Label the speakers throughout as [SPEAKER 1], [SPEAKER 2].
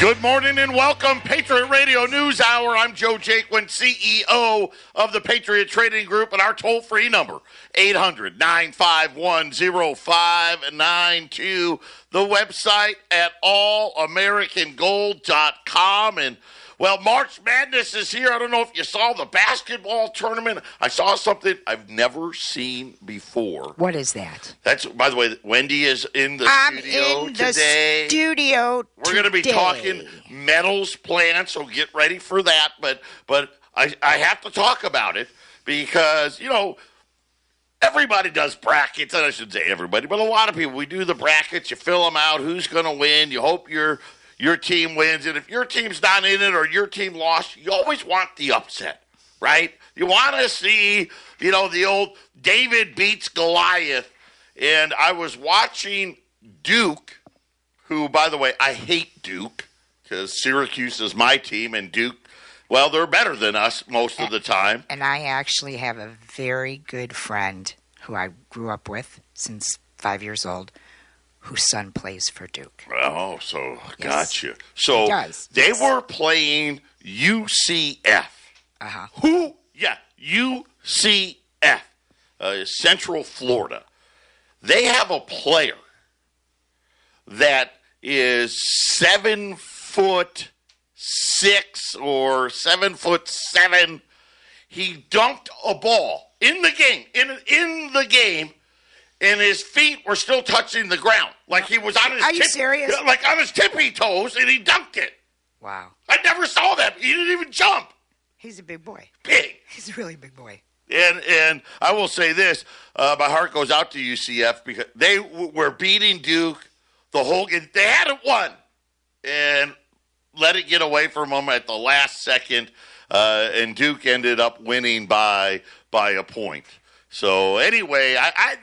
[SPEAKER 1] Good morning and welcome, Patriot Radio News Hour. I'm Joe Jaquint, CEO of the Patriot Trading Group, and our toll-free number, 800-951-0592. The website at allamericangold.com. And, well, March Madness is here. I don't know if you saw the basketball tournament. I saw something I've never seen before.
[SPEAKER 2] What is that?
[SPEAKER 1] That's, by the way, Wendy is in the studio today. We're going to be talking metals plants, so get ready for that. But I have to talk about it because, you know, everybody does brackets. And I should say everybody, but a lot of people, we do the brackets. You fill them out. Who's going to win? You hope your team wins. And if your team's not in it or your team lost, you always want the upset, right? You want to see, you know, the old David beats Goliath. And I was watching Duke, who, by the way, I hate Duke because Syracuse is my team, and Duke, well, they're better than us most of the time.
[SPEAKER 2] And I actually have a very good friend who I grew up with since 5 years old, whose son plays for Duke.
[SPEAKER 1] Oh, so
[SPEAKER 2] Yes.
[SPEAKER 1] gotcha. So they were playing UCF.
[SPEAKER 2] Uh-huh.
[SPEAKER 1] Who? Yeah, UCF, Central Florida. They have a player that is 7'6" or 7'7". He dunked a ball in the game, in the game, and his feet were still touching the ground, like he was on his.
[SPEAKER 2] Are you serious?
[SPEAKER 1] Like on his tippy toes, and he dunked it.
[SPEAKER 2] Wow.
[SPEAKER 1] I never saw that. He didn't even jump.
[SPEAKER 2] He's a big boy.
[SPEAKER 1] Big.
[SPEAKER 2] He's a really big boy.
[SPEAKER 1] And I will say this, my heart goes out to UCF because they were beating Duke the whole game. They hadn't won and let it get away from them at the last second, and Duke ended up winning by a point. So anyway,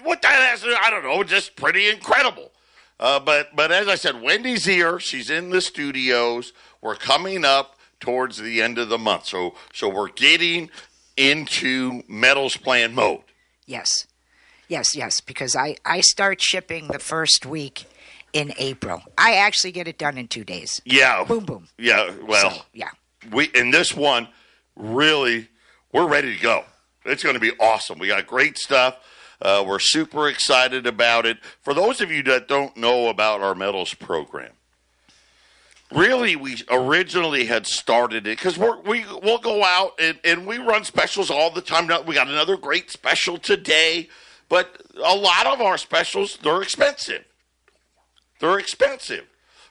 [SPEAKER 1] what that has, I don't know, just pretty incredible. But as I said, Wendy's here. She's in the studios. We're coming up towards the end of the month. So we're getting into metals plan mode.
[SPEAKER 2] Yes, because I start shipping the first week in April. I actually get it done in 2 days.
[SPEAKER 1] Yeah.
[SPEAKER 2] Boom, boom.
[SPEAKER 1] Yeah, well,
[SPEAKER 2] So, yeah.
[SPEAKER 1] In this one, really, we're ready to go. It's going to be awesome. We got great stuff. We're super excited about it. For those of you that don't know about our metals program, really, we originally had started it because we'll go out and we run specials all the time. Now, we got another great special today, but a lot of our specials, they're expensive.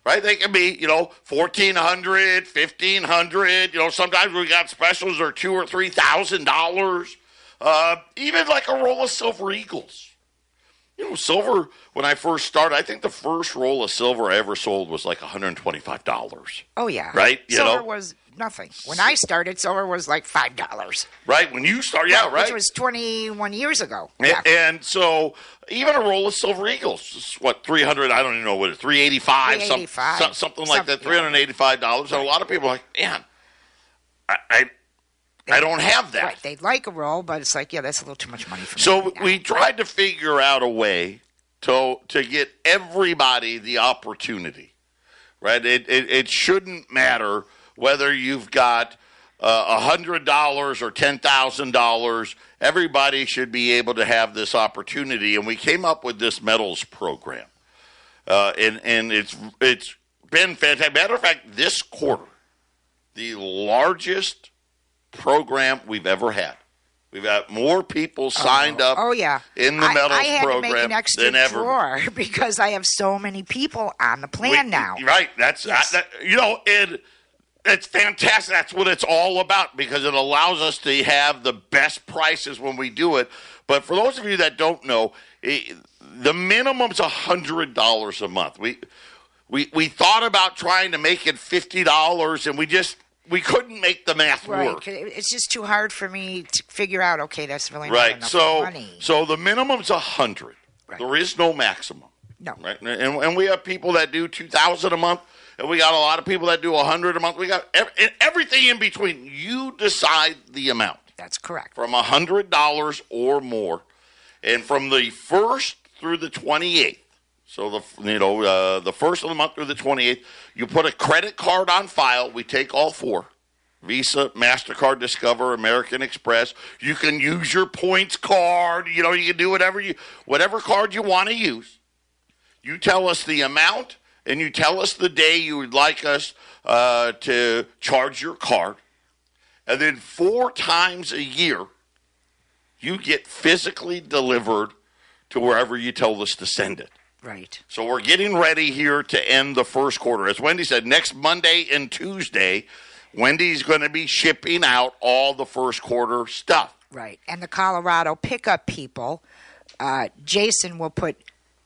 [SPEAKER 1] Right? They can be, $1,400, $1,500. Sometimes we got specials that are $2,000 or $3,000. Even like a roll of Silver Eagles. Silver, when I first started, I think the first roll of silver I ever sold was like $125.
[SPEAKER 2] Oh, yeah.
[SPEAKER 1] Right?
[SPEAKER 2] Silver was nothing. When I started, silver was like $5.
[SPEAKER 1] Right? When you started, yeah, right?
[SPEAKER 2] Which was 21 years ago.
[SPEAKER 1] And so even a roll of Silver Eagles is what, $300, I don't even know what it is, $385, something like that, $385.
[SPEAKER 2] Right.
[SPEAKER 1] And a lot of people are like, man, I don't have that.
[SPEAKER 2] Right. They'd like a roll, but it's like, yeah, that's a little too much money for me.
[SPEAKER 1] So we tried to figure out a way to get everybody the opportunity, right? It shouldn't matter whether you've got $100 or $10,000. Everybody should be able to have this opportunity. And we came up with this metals program. And it's been fantastic. Matter of fact, this quarter, the largest program we've ever had. We've got more people signed up in the metals program
[SPEAKER 2] to make an extra
[SPEAKER 1] than ever.
[SPEAKER 2] Drawer because I have so many people on the plan now.
[SPEAKER 1] Right. That's
[SPEAKER 2] yes.
[SPEAKER 1] And it's fantastic. That's what it's all about because it allows us to have the best prices when we do it. But for those of you that don't know, the minimum's $100 a month. We thought about trying to make it $50, and we couldn't make the math work.
[SPEAKER 2] It's just too hard for me to figure out, okay, that's really not
[SPEAKER 1] right.
[SPEAKER 2] enough money.
[SPEAKER 1] So the minimum's $100. Right. There is no maximum.
[SPEAKER 2] No.
[SPEAKER 1] Right? And we have people that do $2,000 a month, and we got a lot of people that do $100 a month. We got everything in between. You decide the amount.
[SPEAKER 2] That's correct.
[SPEAKER 1] From $100 or more. And from the 1st through the 28th, So the first of the month through the 28th, you put a credit card on file. We take all four: Visa, MasterCard, Discover, American Express. You can use your points card. You can do whatever card you want to use. You tell us the amount, and you tell us the day you would like us to charge your card. And then 4 times a year, you get physically delivered to wherever you tell us to send it.
[SPEAKER 2] Right.
[SPEAKER 1] So we're getting ready here to end the first quarter. As Wendy said, next Monday and Tuesday, Wendy's going to be shipping out all the first quarter stuff.
[SPEAKER 2] Right. And the Colorado pickup people, Jason will put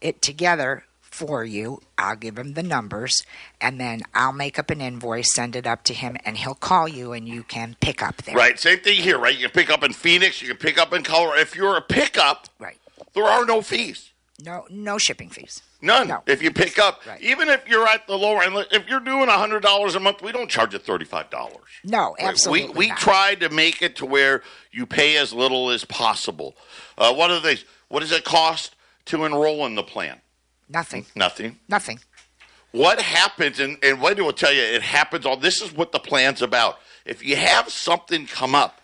[SPEAKER 2] it together for you. I'll give him the numbers, and then I'll make up an invoice, send it up to him, and he'll call you, and you can pick up there.
[SPEAKER 1] Right. Same thing here, right? You can pick up in Phoenix. You can pick up in Colorado. If you're a pickup,
[SPEAKER 2] right,
[SPEAKER 1] there are no fees.
[SPEAKER 2] No shipping fees.
[SPEAKER 1] None.
[SPEAKER 2] No.
[SPEAKER 1] If you pick up,
[SPEAKER 2] right.
[SPEAKER 1] Even if you're at the lower end, if you're doing $100 a month, we don't charge you $35.
[SPEAKER 2] No, absolutely
[SPEAKER 1] We
[SPEAKER 2] not.
[SPEAKER 1] try to make it to where you pay as little as possible. One of the things, what does it cost to enroll in the plan?
[SPEAKER 2] Nothing.
[SPEAKER 1] What happens, and Wendy will tell you, it happens all. This is what the plan's about. If you have something come up,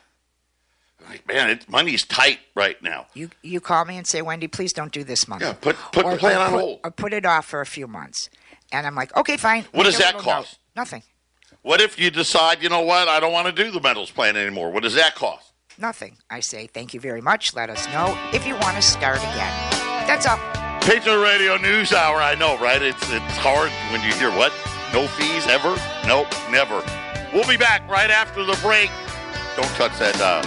[SPEAKER 1] like, man, money's tight right now.
[SPEAKER 2] You call me and say, Wendy, please don't do this month.
[SPEAKER 1] Yeah, put the plan on hold.
[SPEAKER 2] Or put it off for a few months. And I'm like, okay, fine.
[SPEAKER 1] What does that cost?
[SPEAKER 2] Nothing.
[SPEAKER 1] What if you decide, you know what, I don't want to do the metals plan anymore? What does that cost?
[SPEAKER 2] Nothing. I say, thank you very much. Let us know if you want to start again. That's all.
[SPEAKER 1] Patriot Radio News Hour, I know, right? It's hard when you hear what? No fees ever? Nope, never. We'll be back right after the break. Don't touch that dial.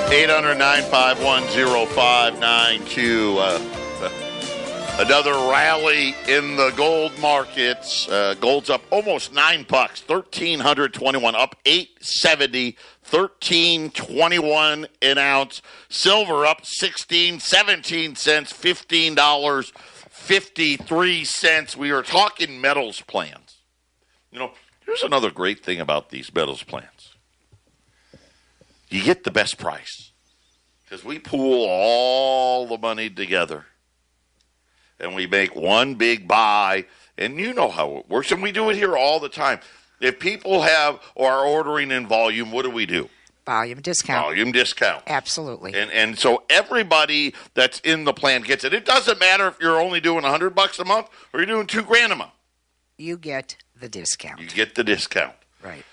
[SPEAKER 1] 800-951-0592. Another rally in the gold markets. Gold's up almost $9, $1,321, up $8.70, $13.21 an ounce. Silver up 17 cents, $15.53. We are talking metals plans. Here's another great thing about these metals plans. You get the best price because we pool all the money together. And we make one big buy, and you know how it works, and we do it here all the time. If people are ordering in volume, what do?
[SPEAKER 2] Volume discount.
[SPEAKER 1] Volume discount.
[SPEAKER 2] Absolutely.
[SPEAKER 1] And so everybody that's in the plan gets it. It doesn't matter if you're only doing $100 a month or you're doing $2,000 a month.
[SPEAKER 2] You get the discount.
[SPEAKER 1] You get the discount.
[SPEAKER 2] Right.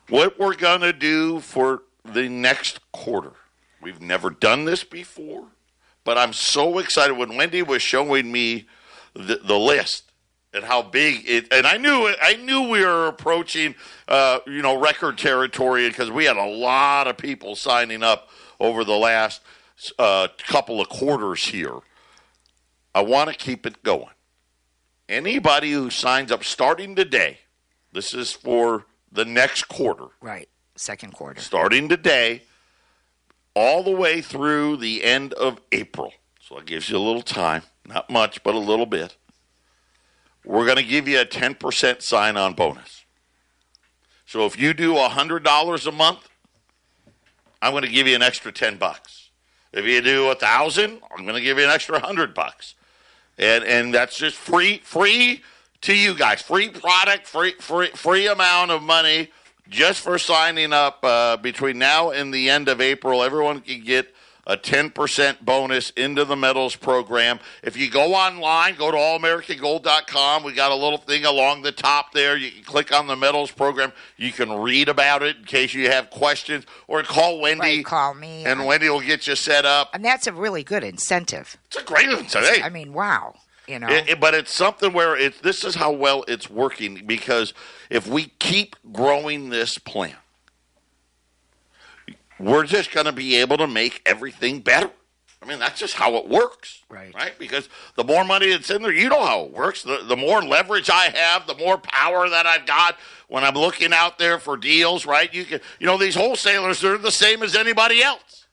[SPEAKER 1] What we're going to do for the next quarter, we've never done this before. But I'm so excited when Wendy was showing me the list and how big it. And I knew we were approaching, record territory because we had a lot of people signing up over the last couple of quarters here. I want to keep it going. Anybody who signs up starting today, this is for the next quarter.
[SPEAKER 2] Right, second quarter.
[SPEAKER 1] Starting today. All the way through the end of April. So it gives you a little time. Not much, but a little bit. We're going to give you a 10% sign-on bonus. So if you do $100 a month, I'm going to give you an extra $10. If you do $1,000, I'm going to give you an extra $100. And that's just free to you guys. Free product, free amount of money. Just for signing up between now and the end of April, everyone can get a 10% bonus into the metals program. If you go online, go to allamericangold.com. We got a little thing along the top there. You can click on the metals program. You can read about it in case you have questions, or call Wendy.
[SPEAKER 2] Right, call me.
[SPEAKER 1] And Wendy will get you set up.
[SPEAKER 2] And that's a really good incentive.
[SPEAKER 1] It's a great incentive.
[SPEAKER 2] I mean, wow.
[SPEAKER 1] But it's something where this is how well it's working, because if we keep growing this plan, we're just going to be able to make everything better. I mean, that's just how it works. Right? Because the more money that's in there, you know how it works. The more leverage I have, the more power that I've got when I'm looking out there for deals, right? These wholesalers, they're the same as anybody else.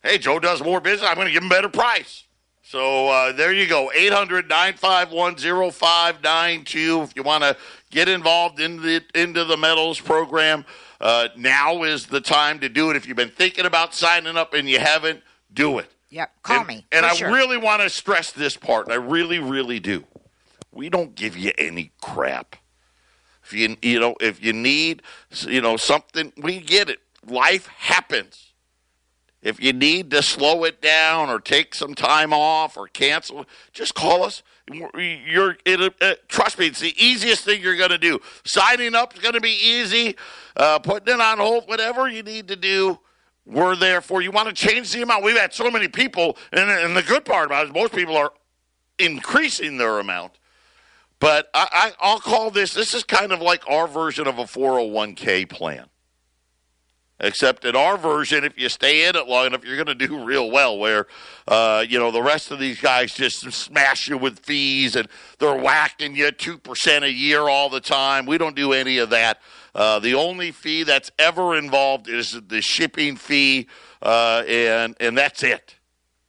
[SPEAKER 1] Hey, Joe does more business. I'm going to give him a better price. So there you go, 800-951-0592. If you want to get involved into the metals program, now is the time to do it. If you've been thinking about signing up and you haven't, do it.
[SPEAKER 2] Yep, call me.
[SPEAKER 1] And I
[SPEAKER 2] sure.
[SPEAKER 1] really want to stress this part. I really, really do. We don't give you any crap. If you need something, we get it. Life happens. If you need to slow it down or take some time off or cancel, just call us. Trust me, it's the easiest thing you're going to do. Signing up is going to be easy. Putting it on hold, whatever you need to do. We're there for you. Want to change the amount? We've had so many people, and the good part about it is most people are increasing their amount. But I'll call this is kind of like our version of a 401k plan. Except in our version, if you stay in it long enough, you're going to do real well, where, the rest of these guys just smash you with fees, and they're whacking you 2% a year all the time. We don't do any of that. The only fee that's ever involved is the shipping fee, and that's it.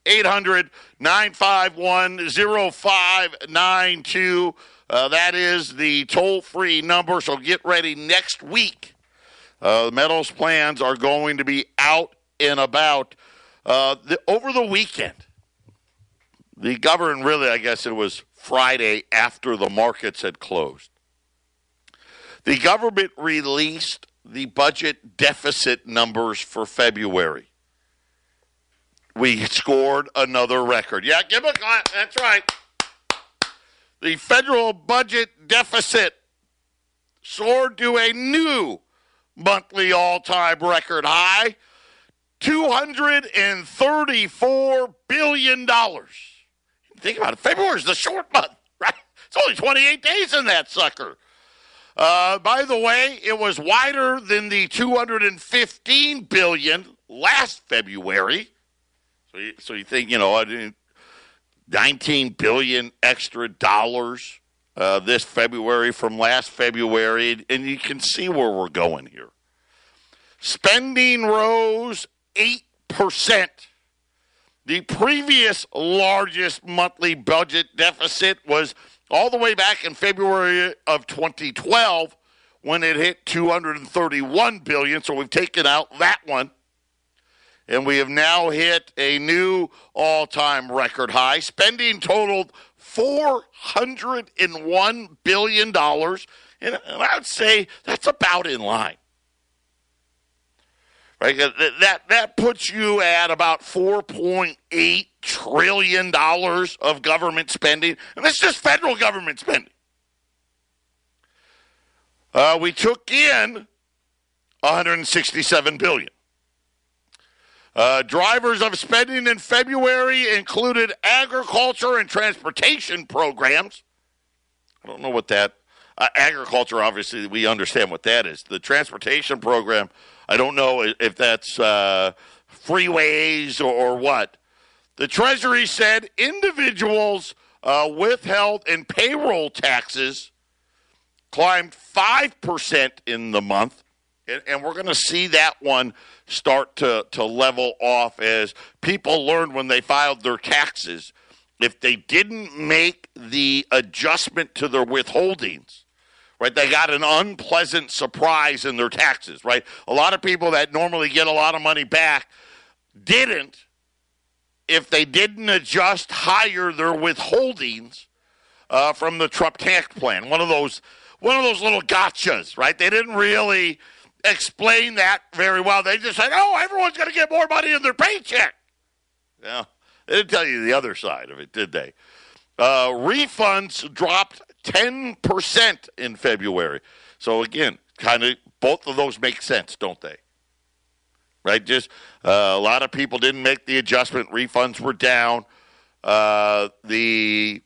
[SPEAKER 1] 800-951-0592. That is the toll-free number, so get ready next week. The metals plans are going to be out and about over the weekend. The government really, I guess it was Friday after the markets had closed. The government released the budget deficit numbers for February. We scored another record. Yeah, give a clap. That's right. The federal budget deficit soared to a new monthly all-time record high, $234 billion. Think about it. February is the short month, right? It's only 28 days in that sucker. By the way, it was wider than the $215 billion last February. So you think, $19 billion extra dollars this February from last February, and you can see where we're going here. Spending rose 8%. The previous largest monthly budget deficit was all the way back in February of 2012 when it hit $231 billion, so we've taken out that one. And we have now hit a new all-time record high. Spending totaled $401 billion, and I would say that's about in line. Right? That puts you at about $4.8 trillion of government spending, and that's just federal government spending. We took in $167 billion. Drivers of spending in February included agriculture and transportation programs. I don't know what that agriculture, obviously, we understand what that is. The transportation program, I don't know if that's freeways or what. The Treasury said individuals withheld in payroll taxes climbed 5% in the month. And we're going to see that one start to level off as people learned when they filed their taxes. If they didn't make the adjustment to their withholdings, right, they got an unpleasant surprise in their taxes, right? A lot of people that normally get a lot of money back didn't if they didn't adjust higher their withholdings from the Trump tax plan. One of those little gotchas, right? They didn't really explain that very well. They just said, everyone's going to get more money in their paycheck. Yeah, they didn't tell you the other side of it, did they? Refunds dropped 10% in February. So, again, kind of both of those make sense, don't they? Right? Just a lot of people didn't make the adjustment. Refunds were down. The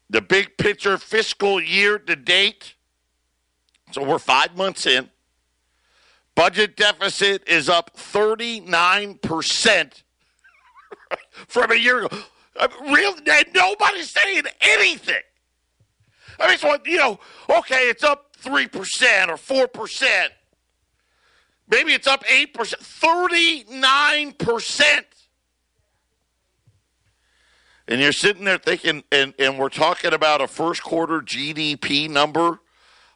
[SPEAKER 1] big picture fiscal year to date, so we're 5 months in. Budget deficit is up 39% from a year ago. Nobody's saying anything. I mean, so, okay, it's up 3% or 4%. Maybe it's up 8%. 39%. And you're sitting there thinking, and we're talking about a first quarter GDP number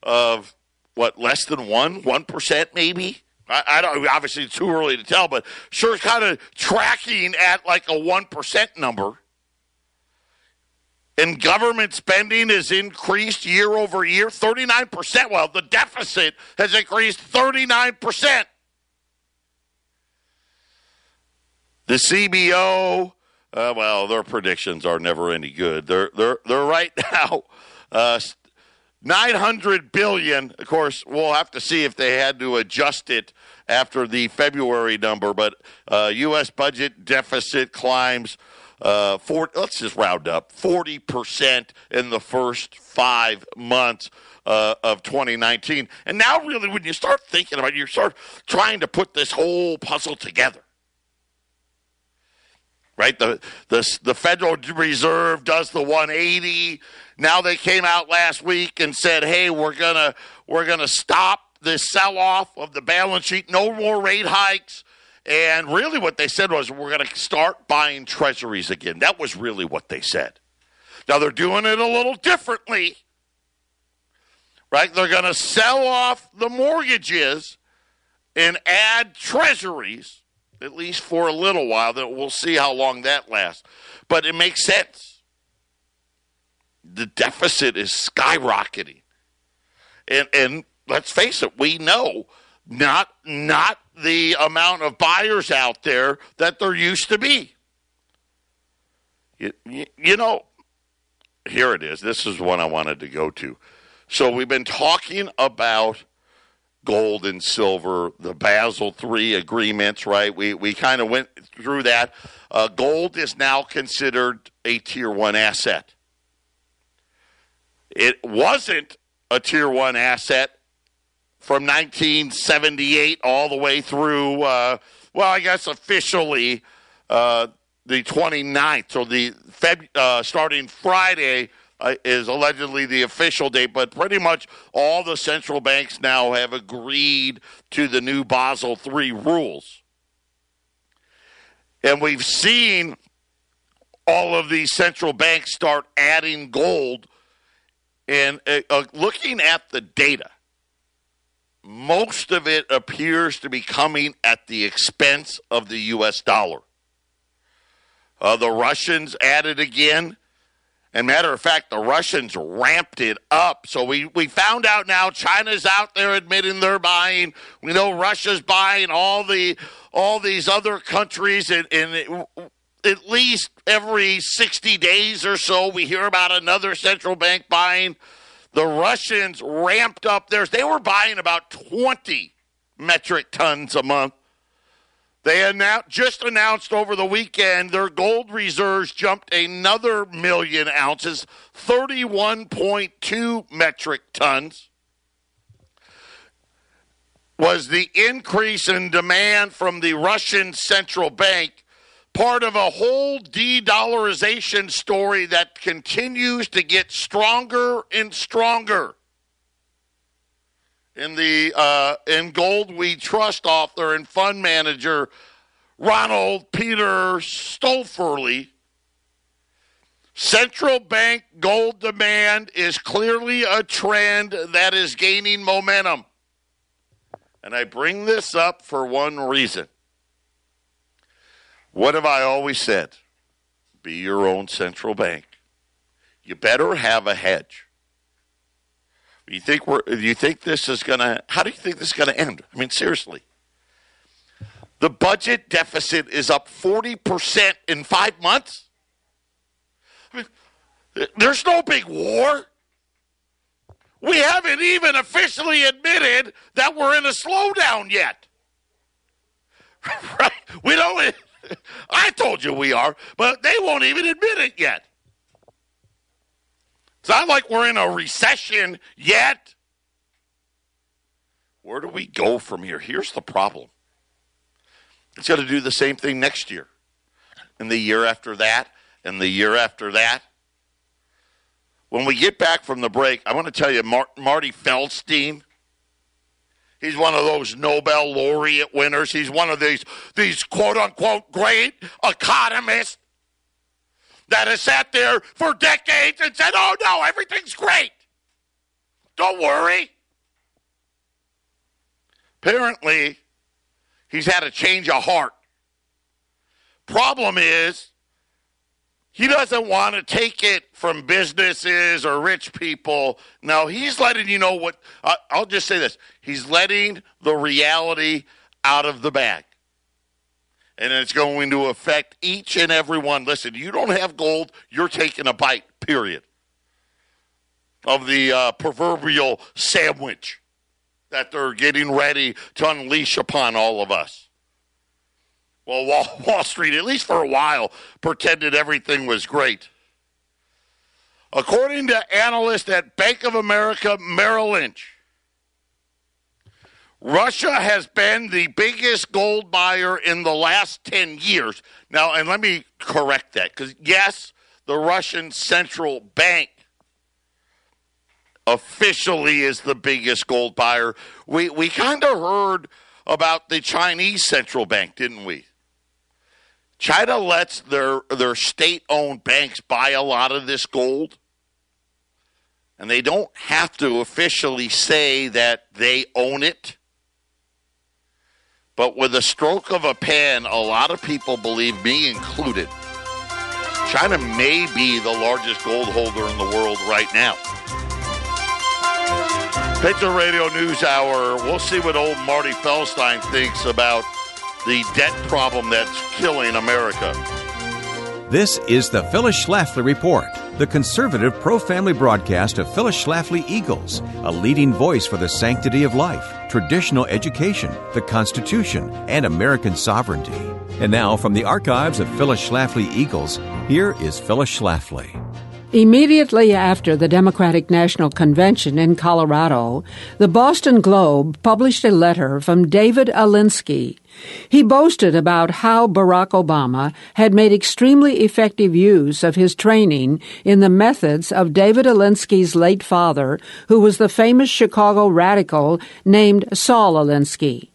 [SPEAKER 1] of, less than 1% maybe? I don't, obviously it's too early to tell, but sure kind of tracking at like a 1% number. And government spending has increased year over year, 39%. Well, the deficit has increased 39%. The CBO, well, their predictions are never any good. They're right now $900 billion. Of course, we'll have to see if they had to adjust it after the February number. But U.S. budget deficit climbs. Let's just round up 40% in the first 5 months of 2019. And now, really, when you start thinking about it, you start trying to put this whole puzzle together. Right, the Federal Reserve does the 180. Now they came out last week and said, "Hey, we're gonna stop this sell-off of the balance sheet. No more rate hikes." And really, what they said was, "We're going to start buying treasuries again." That was really what they said. Now they're doing it a little differently. Right, they're going to sell off the mortgages and add treasuries. At least for a little while. That we'll see how long that lasts. But it makes sense. The deficit is skyrocketing. And let's face it, we know not the amount of buyers out there that there used to be. You know, here it is. This is one I wanted to go to. So we've been talking about gold and silver, the Basel III agreements, right? We kind of went through that. Gold is now considered a Tier 1 asset. It wasn't a Tier 1 asset from 1978 all the way through, I guess officially the 29th. So starting Friday, is allegedly the official date, but pretty much all the central banks now have agreed to the new Basel III rules. And we've seen all of these central banks start adding gold. And looking at the data, most of it appears to be coming at the expense of the U.S. dollar. The Russians added again. And matter of fact, the Russians ramped it up. So we found out now China's out there admitting they're buying. We know Russia's buying all these other countries. And at least every 60 days or so, we hear about another central bank buying. The Russians ramped up theirs. They were buying about 20 metric tons a month. They just announced over the weekend their gold reserves jumped another 1 million ounces, 31.2 metric tons. Was the increase in demand from the Russian central bank part of a whole de-dollarization story that continues to get stronger and stronger? In Gold We Trust author and fund manager Ronald Peter Stolferly, central bank gold demand is clearly a trend that is gaining momentum. And I bring this up for one reason. What have I always said? Be your own central bank. You better have a hedge. Do you think this is going to, how do you think this is going to end? I mean, seriously. The budget deficit is up 40% in 5 months. I mean, there's no big war. We haven't even officially admitted that we're in a slowdown yet. Right? We don't, I told you we are, but they won't even admit it yet. It's not like we're in a recession yet. Where do we go from here? Here's the problem. It's going to do the same thing next year, and the year after that, and the year after that. When we get back from the break, I want to tell you, Marty Feldstein, he's one of those Nobel laureate winners. He's one of these quote-unquote great economists that has sat there for decades and said, oh, no, everything's great. Don't worry. Apparently, he's had a change of heart. Problem is, he doesn't want to take it from businesses or rich people. No, he's letting you know what, I'll just say this. He's letting the reality out of the bag. And it's going to affect each and every one. Listen, you don't have gold, you're taking a bite, period, of the proverbial sandwich that they're getting ready to unleash upon all of us. Well, Wall Street, at least for a while, pretended everything was great. According to analysts at Bank of America Merrill Lynch, Russia has been the biggest gold buyer in the last 10 years. Now, and let me correct that, because, yes, the Russian central bank officially is the biggest gold buyer. We kind of heard about the Chinese central bank, didn't we? China lets their state-owned banks buy a lot of this gold, and they don't have to officially say that they own it. But with a stroke of a pen, a lot of people, believe me included, China may be the largest gold holder in the world right now. Patriot Radio News Hour. We'll see what old Marty Feldstein thinks about the debt problem that's killing America.
[SPEAKER 3] This is the Phyllis Schlafly Report, the conservative pro-family broadcast of Phyllis Schlafly Eagles, a leading voice for the sanctity of life, traditional education, the Constitution, and American sovereignty. And now, from the archives of Phyllis Schlafly Eagles, here is Phyllis Schlafly.
[SPEAKER 4] Immediately after the Democratic National Convention in Colorado, the Boston Globe published a letter from David Alinsky. He boasted about how Barack Obama had made extremely effective use of his training in the methods of David Alinsky's late father, who was the famous Chicago radical named Saul Alinsky.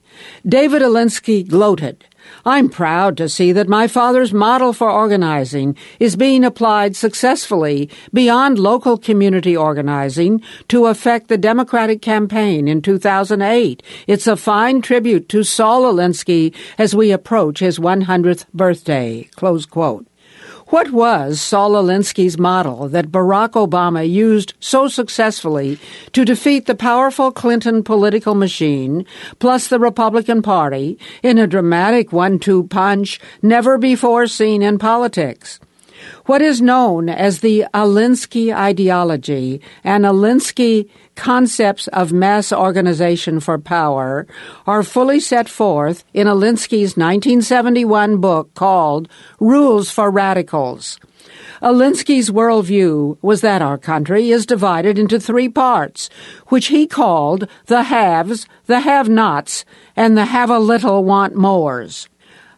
[SPEAKER 4] David Alinsky gloated, "I'm proud to see that my father's model for organizing is being applied successfully beyond local community organizing to affect the Democratic campaign in 2008. It's a fine tribute to Saul Alinsky as we approach his 100th birthday." Close quote. What was Saul Alinsky's model that Barack Obama used so successfully to defeat the powerful Clinton political machine, plus the Republican Party, in a dramatic 1-2 punch never before seen in politics? What is known as the Alinsky ideology and Alinsky concepts of mass organization for power are fully set forth in Alinsky's 1971 book called Rules for Radicals. Alinsky's worldview was that our country is divided into three parts, which he called the haves, the have-nots, and the have-a-little-want-mores.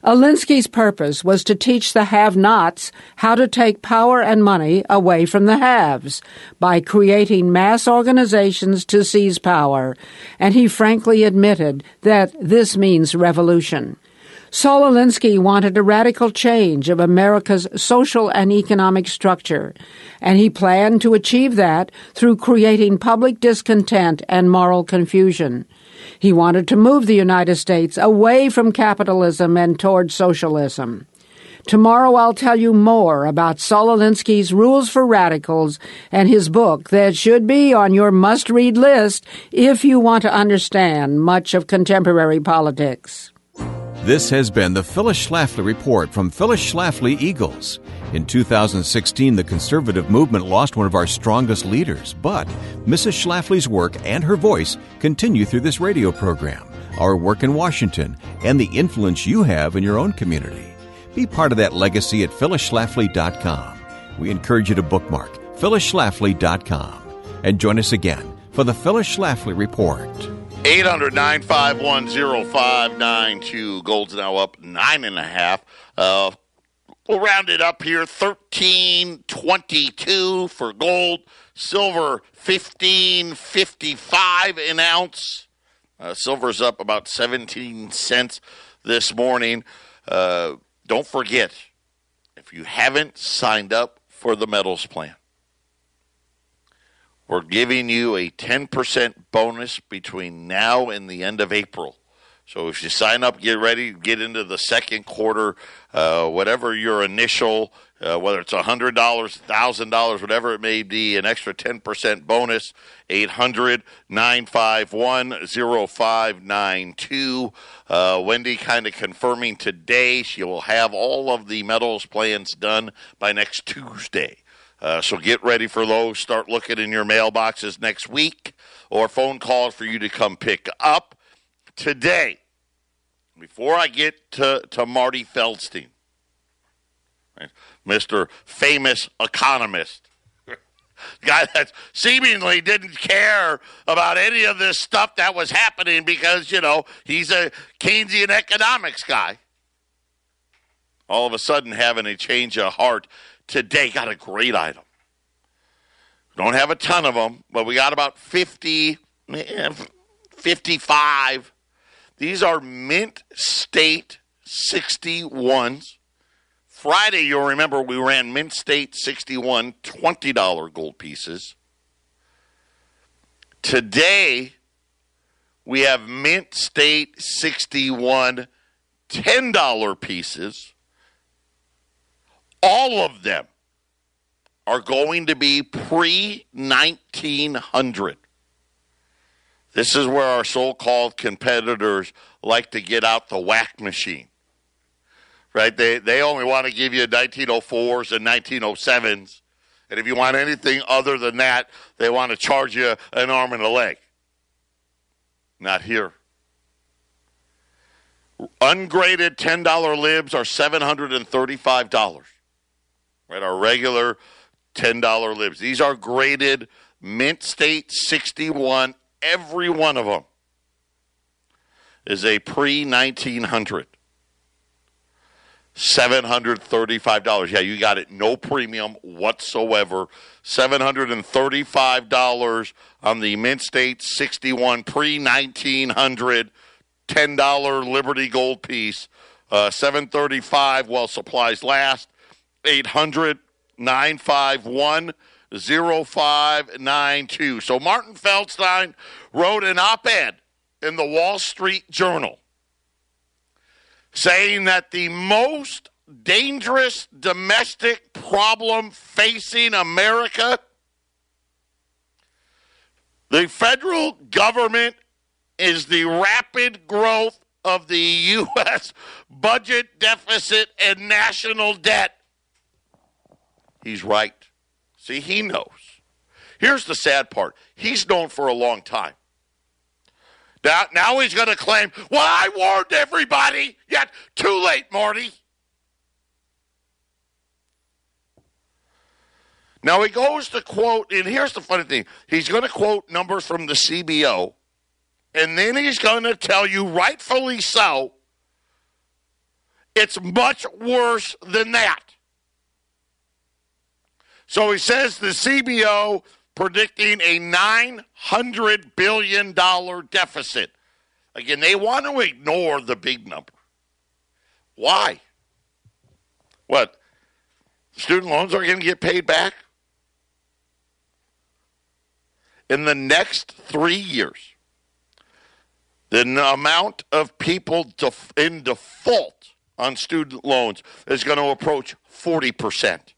[SPEAKER 4] Alinsky's purpose was to teach the have-nots how to take power and money away from the haves by creating mass organizations to seize power, and he frankly admitted that this means revolution. Saul Alinsky wanted a radical change of America's social and economic structure, and he planned to achieve that through creating public discontent and moral confusion. He wanted to move the United States away from capitalism and toward socialism. Tomorrow I'll tell you more about Saul Alinsky's Rules for Radicals and his book that should be on your must-read list if you want to understand much of contemporary politics.
[SPEAKER 3] This has been the Phyllis Schlafly Report from Phyllis Schlafly Eagles. In 2016, the conservative movement lost one of our strongest leaders, but Mrs. Schlafly's work and her voice continue through this radio program, our work in Washington, and the influence you have in your own community. Be part of that legacy at phyllisschlafly.com. We encourage you to bookmark phyllisschlafly.com and join us again for the Phyllis Schlafly Report.
[SPEAKER 1] 800-951-0592. Gold's now up 9.5. We'll round it up here. $13.22 for gold. Silver $15.55 an ounce. Silver's up about 17 cents this morning. Don't forget, if you haven't signed up for the metals plan, we're giving you a 10% bonus between now and the end of April. So if you sign up, get ready, get into the second quarter, whatever your initial, whether it's $100, $1,000, whatever it may be, an extra 10% bonus, 800-951-0592. Wendy kind of confirming today she will have all of the metals plans done by next Tuesday. So get ready for those. Start looking in your mailboxes next week or phone calls for you to come pick up. Today, before I get to Marty Feldstein, right, Mr. Famous Economist, guy that seemingly didn't care about any of this stuff that was happening because, he's a Keynesian economics guy. All of a sudden having a change of heart today. Got a great item. Don't have a ton of them, but we got about 50, 55. These are Mint State 61s. Friday, you'll remember we ran Mint State 61 $20 gold pieces. Today, we have Mint State 61 $10 pieces. All of them are going to be pre-1900. This is where our so-called competitors like to get out the whack machine, right? They only want to give you 1904s and 1907s. And if you want anything other than that, they want to charge you an arm and a leg. Not here. Ungraded $10 libs are $735. Right, our regular $10 libs. These are graded Mint State 61. Every one of them is a pre-1900. $735. Yeah, you got it. No premium whatsoever. $735 on the Mint State 61 pre-1900 $10 Liberty Gold piece. $735 while supplies last. 800-951-0592. So Martin Feldstein wrote an op-ed in the Wall Street Journal saying that the most dangerous domestic problem facing America, the federal government, is the rapid growth of the U.S. budget deficit and national debt. He's right. See, he knows. Here's the sad part. He's known for a long time. Now he's going to claim, well, I warned everybody. Yet, too late, Marty. Now he goes to quote, and here's the funny thing. He's going to quote numbers from the CBO, and then he's going to tell you, rightfully so, it's much worse than that. So he says the CBO predicting a $900 billion deficit. Again, they want to ignore the big number. Why? What? Student loans are going to get paid back? In the next 3 years, the amount of people in default on student loans is going to approach 40%.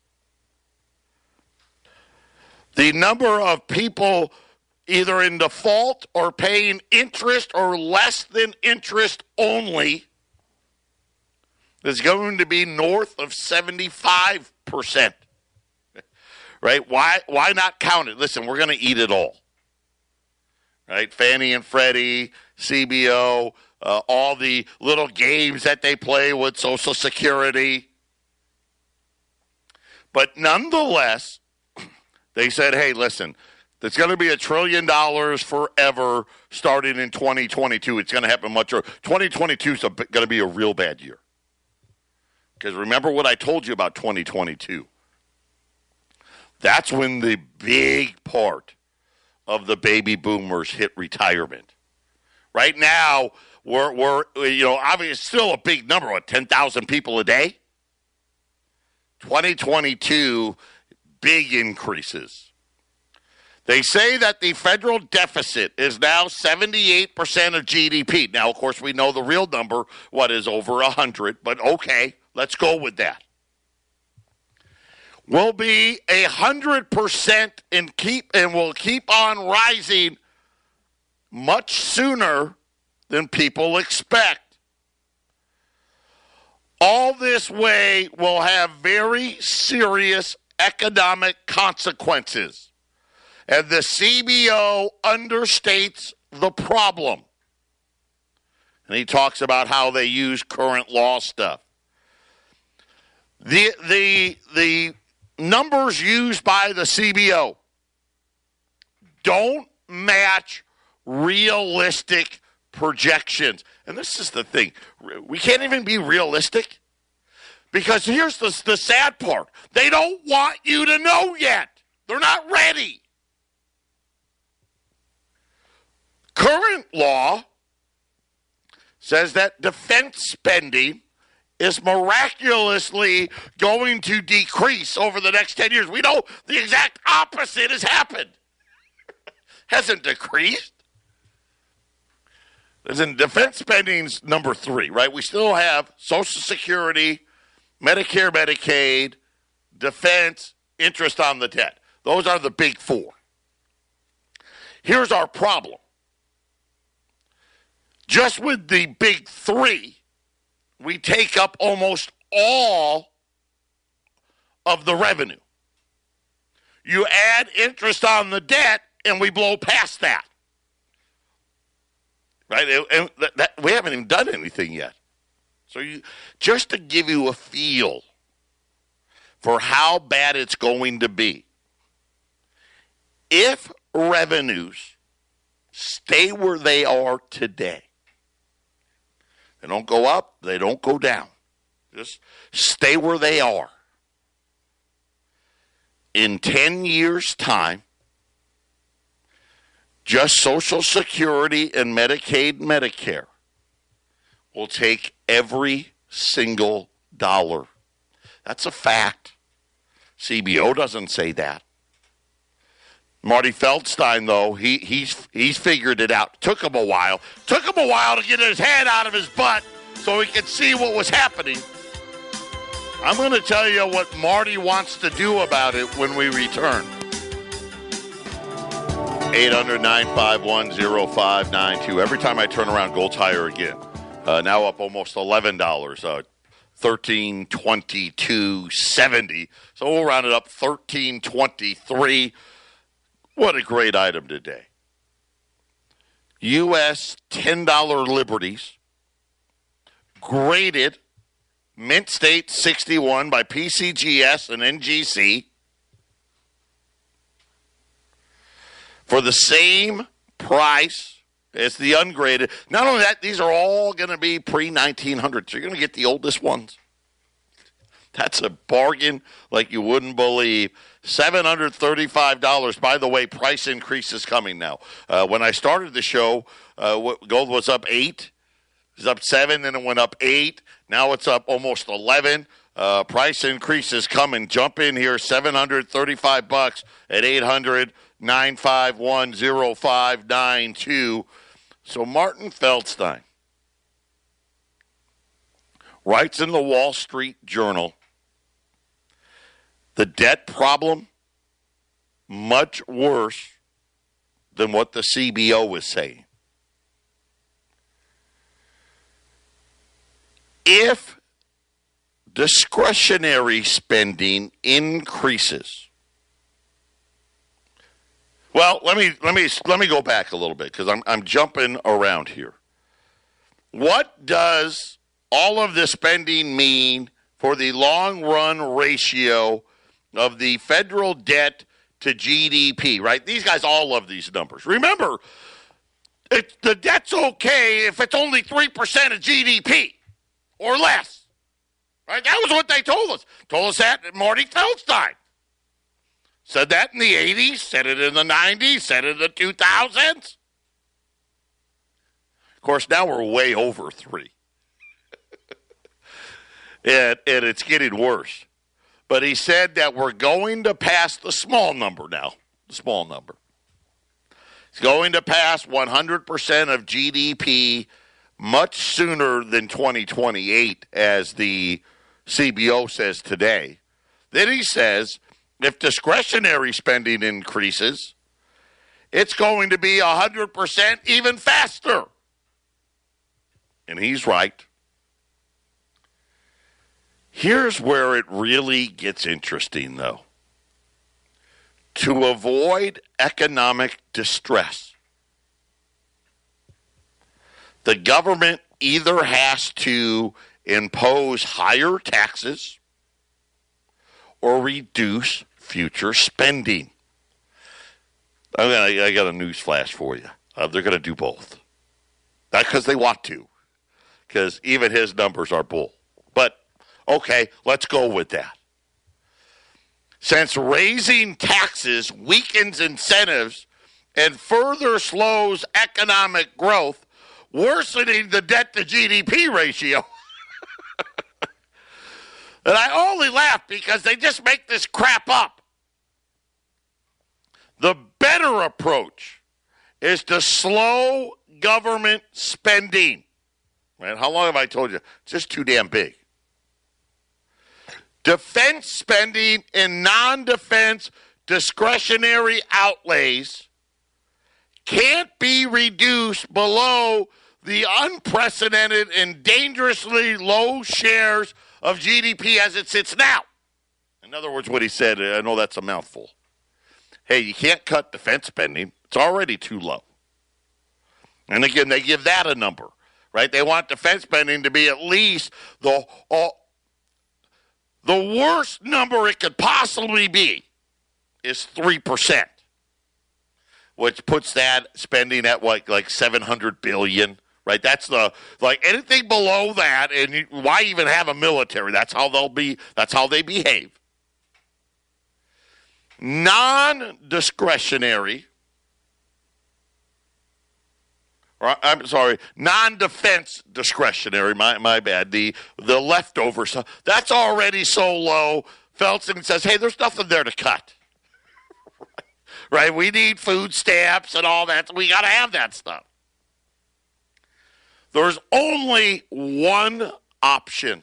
[SPEAKER 1] The number of people either in default or paying interest or less than interest only is going to be north of 75%. Right? Why not count it? Listen, we're going to eat it all. Right? Fannie and Freddie, CBO, all the little games that they play with Social Security. But nonetheless, they said, hey, listen, there's going to be $1 trillion forever starting in 2022. It's going to happen much earlier. 2022 is going to be a real bad year. Because remember what I told you about 2022. That's when the big part of the baby boomers hit retirement. Right now, we're obviously still a big number, 10,000 people a day. 2022, big increases. They say that the federal deficit is now 78% of GDP. Now, of course, we know the real number, is over 100, but okay, let's go with that. Will be 100% and will keep on rising much sooner than people expect. All this way will have very serious economic consequences. And the CBO understates the problem. And he talks about how they use current law stuff. The numbers used by the CBO don't match realistic projections. And this is the thing. We can't even be realistic because here's the sad part. They don't want you to know yet. They're not ready. Current law says that defense spending is miraculously going to decrease over the next 10 years. We know the exact opposite has happened. Hasn't decreased. Defense spending's number 3, right? We still have Social Security, Medicare, Medicaid, defense, interest on the debt. Those are the big 4. Here's our problem. Just with the big 3, we take up almost all of the revenue. You add interest on the debt, and we blow past that. Right? And we haven't even done anything yet. So just to give you a feel for how bad it's going to be, if revenues stay where they are today, they don't go up, they don't go down. Just stay where they are. In 10 years' time, just Social Security and Medicaid, Medicare will take every single dollar. That's a fact. CBO doesn't say that. Marty Feldstein, though, he's figured it out. Took him a while to get his head out of his butt so he could see what was happening. I'm going to tell you what Marty wants to do about it when we return. 800-951-0592. Every time I turn around, gold's higher again. Now up almost $11, $13.22.70. So we'll round it up, $13.23. What a great item today. U.S. $10 Liberties, graded Mint State 61 by PCGS and NGC for the same price as the ungraded. Not only that, these are all going to be pre-1900. So you're going to get the oldest ones. That's a bargain like you wouldn't believe. $735. By the way, price increase is coming now. When I started the show, gold was up 8. It was up 7, then it went up 8. Now it's up almost 11. Price increase is coming. Jump in here, $735 at 800-951-0592. So Martin Feldstein writes in the Wall Street Journal, the debt problem, much worse than what the CBO is saying. If discretionary spending increases, well, let me go back a little bit because I'm jumping around here. What does all of this spending mean for the long run ratio of the federal debt to GDP, right? These guys all love these numbers. Remember, the debt's okay if it's only 3% of GDP or less. Right? That was what they told us. Told us that Marty Feldstein. Said that in the 80s, said it in the 90s, said it in the 2000s. Of course, now we're way over 3. and it's getting worse. But he said that we're going to pass the small number now, the small number. going to pass 100% of GDP much sooner than 2028, as the CBO says today. Then he says if discretionary spending increases, it's going to be 100% even faster. And he's right. Here's where it really gets interesting, though. To avoid economic distress, the government either has to impose higher taxes or reduce future spending. I got a news flash for you. They're going to do both. Not because they want to, because even his numbers are bull. But, okay, let's go with that. Since raising taxes weakens incentives and further slows economic growth, worsening the debt-to-GDP ratio. And I only laugh because they just make this crap up. The better approach is to slow government spending. Right? How long have I told you? It's just too damn big. Defense spending and non-defense discretionary outlays can't be reduced below the unprecedented and dangerously low shares of GDP as it sits now. In other words, what he said, I know that's a mouthful. Hey, you can't cut defense spending. It's already too low. And again, they give that a number, right? They want defense spending to be at least the worst number it could possibly be is 3%, which puts that spending at what, like $700 billion, right? That's the, like, anything below that, and why even have a military? That's how they'll be. That's how they behave. Non-discretionary, or I'm sorry, non-defense discretionary, my bad, the leftover stuff, that's already so low, Feldstein says, hey, there's nothing there to cut. Right? We need food stamps and all that. So we got to have that stuff. There's only one option.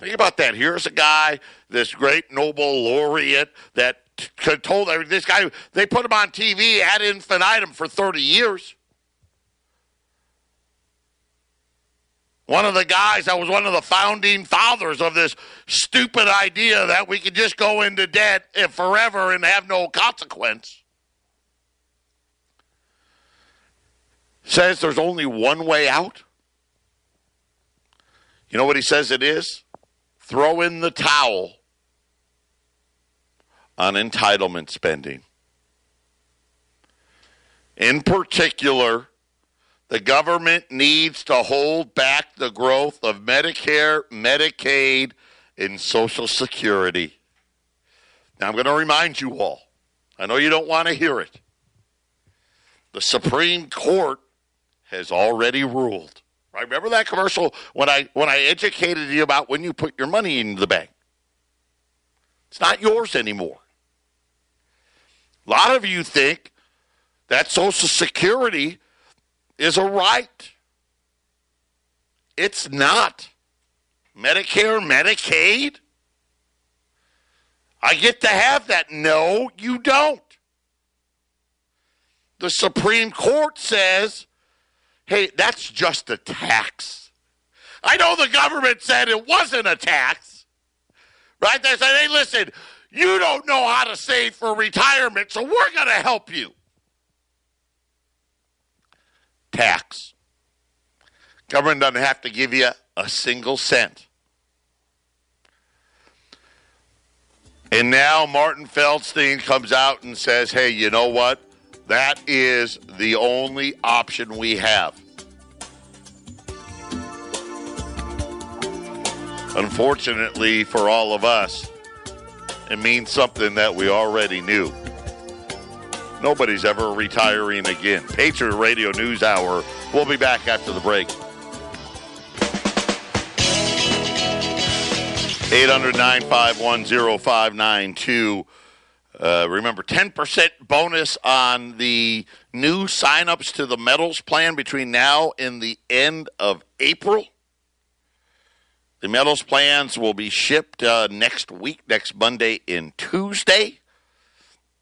[SPEAKER 1] Think about that. Here's a guy, this great Nobel laureate that told this guy, they put him on TV ad infinitum for 30 years. One of the guys that was one of the founding fathers of this stupid idea that we could just go into debt forever and have no consequence. Says there's only one way out. You know what he says it is? Throw in the towel on entitlement spending. In particular, the government needs to hold back the growth of Medicare, Medicaid, and Social Security. Now, I'm going to remind you all. I know you don't want to hear it. The Supreme Court has already ruled. Right? Remember that commercial when I educated you about when you put your money in the bank? It's not yours anymore. A lot of you think that Social Security is a right. It's not. Medicare, Medicaid, I get to have that. No, you don't. The Supreme Court says, hey, that's just a tax. I know the government said it wasn't a tax. Right? They said, hey, listen, you don't know how to save for retirement, so we're going to help you. Tax. Government doesn't have to give you a single cent. And now Martin Feldstein comes out and says, hey, you know what? That is the only option we have. Unfortunately for all of us, it means something that we already knew. Nobody's ever retiring again. Patriot Radio News Hour. We'll be back after the break. 800-951-0592. Remember, 10% bonus on the new sign-ups to the Metals plan between now and the end of April. The Metals plans will be shipped next week, next Monday and Tuesday.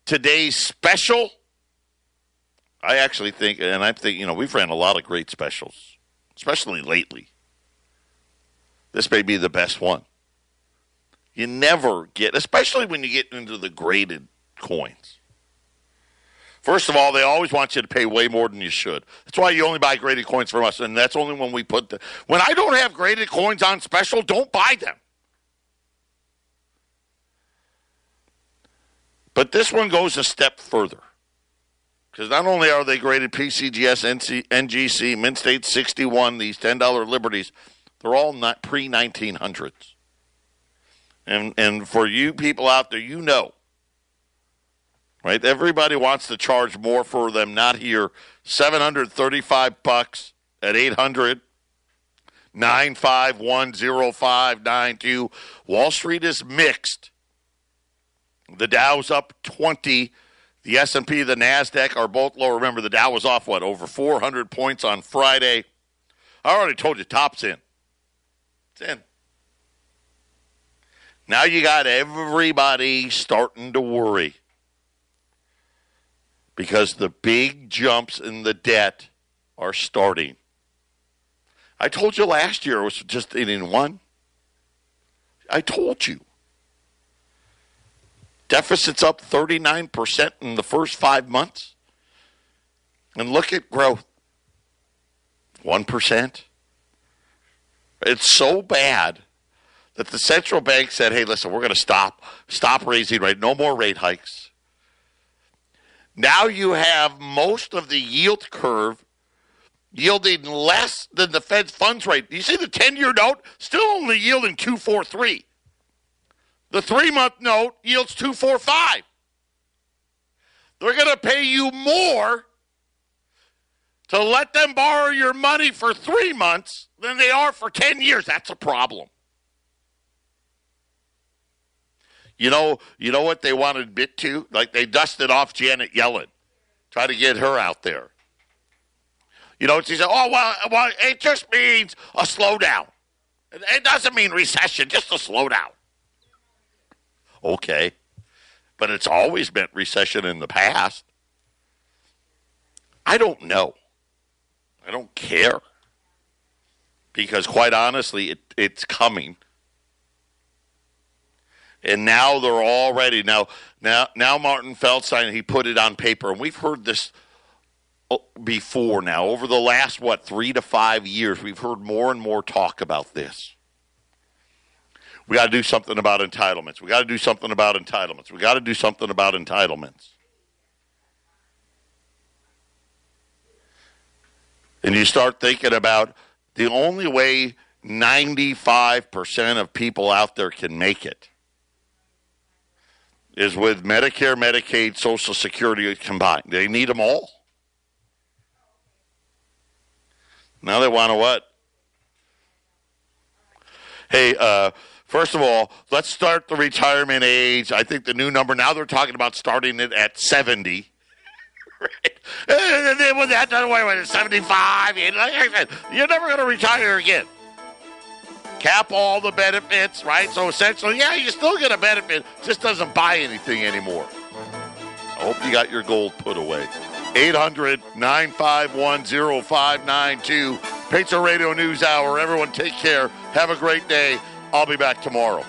[SPEAKER 1] Today's special, I actually think, and I think, we've ran a lot of great specials, especially lately. This may be the best one. You never get, especially when you get into the graded coins. First of all, they always want you to pay way more than you should. That's why you only buy graded coins from us, and that's only when we put when I don't have graded coins on special, don't buy them. But this one goes a step further. Because not only are they graded PCGS, NGC, Mint State 61, these $10 Liberties, they're all not pre-1900s. And for you people out there, right? Everybody wants to charge more for them. Not here. $735 at 800-951-0592. Wall Street is mixed. The Dow's up 20. The S&P, the NASDAQ are both low. Remember, the Dow was off, over 400 points on Friday. I already told you, top's in. It's in. Now you got everybody starting to worry because the big jumps in the debt are starting. I told you last year it was just in one. I told you. Deficit's up 39% in the first 5 months. And look at growth. 1%. It's so bad that the central bank said, hey, listen, we're going to stop raising rate. No more rate hikes. Now you have most of the yield curve yielding less than the Fed's funds rate. You see the 10-year note still only yielding 2.43. The 3-month note yields 2.45. They're going to pay you more to let them borrow your money for 3 months than they are for 10 years. That's a problem. You know what they wanted to admit to? Like they dusted off Janet Yellen. Try to get her out there. She said, well, it just means a slowdown. It doesn't mean recession, just a slowdown. Okay. But it's always meant recession in the past. I don't know. I don't care. Because quite honestly, it's coming. And now they're already now Martin Feldstein, he put it on paper, and we've heard this before now. Over the last 3 to 5 years, we've heard more and more talk about this. We got to do something about entitlements. We got to do something about entitlements. We got to do something about entitlements. And you start thinking about the only way 95% of people out there can make it is with Medicare, Medicaid, Social Security combined. They need them all. Now they want to what? Hey, first of all, let's start the retirement age. I think the new number, now they're talking about starting it at 70. Right? And then when that done away with it, 75. You're never going to retire again. Cap all the benefits, right? So essentially, you still get a benefit, just doesn't buy anything anymore. I hope you got your gold put away. 800-951-0592. Patriot Radio News Hour. Everyone take care. Have a great day. I'll be back tomorrow.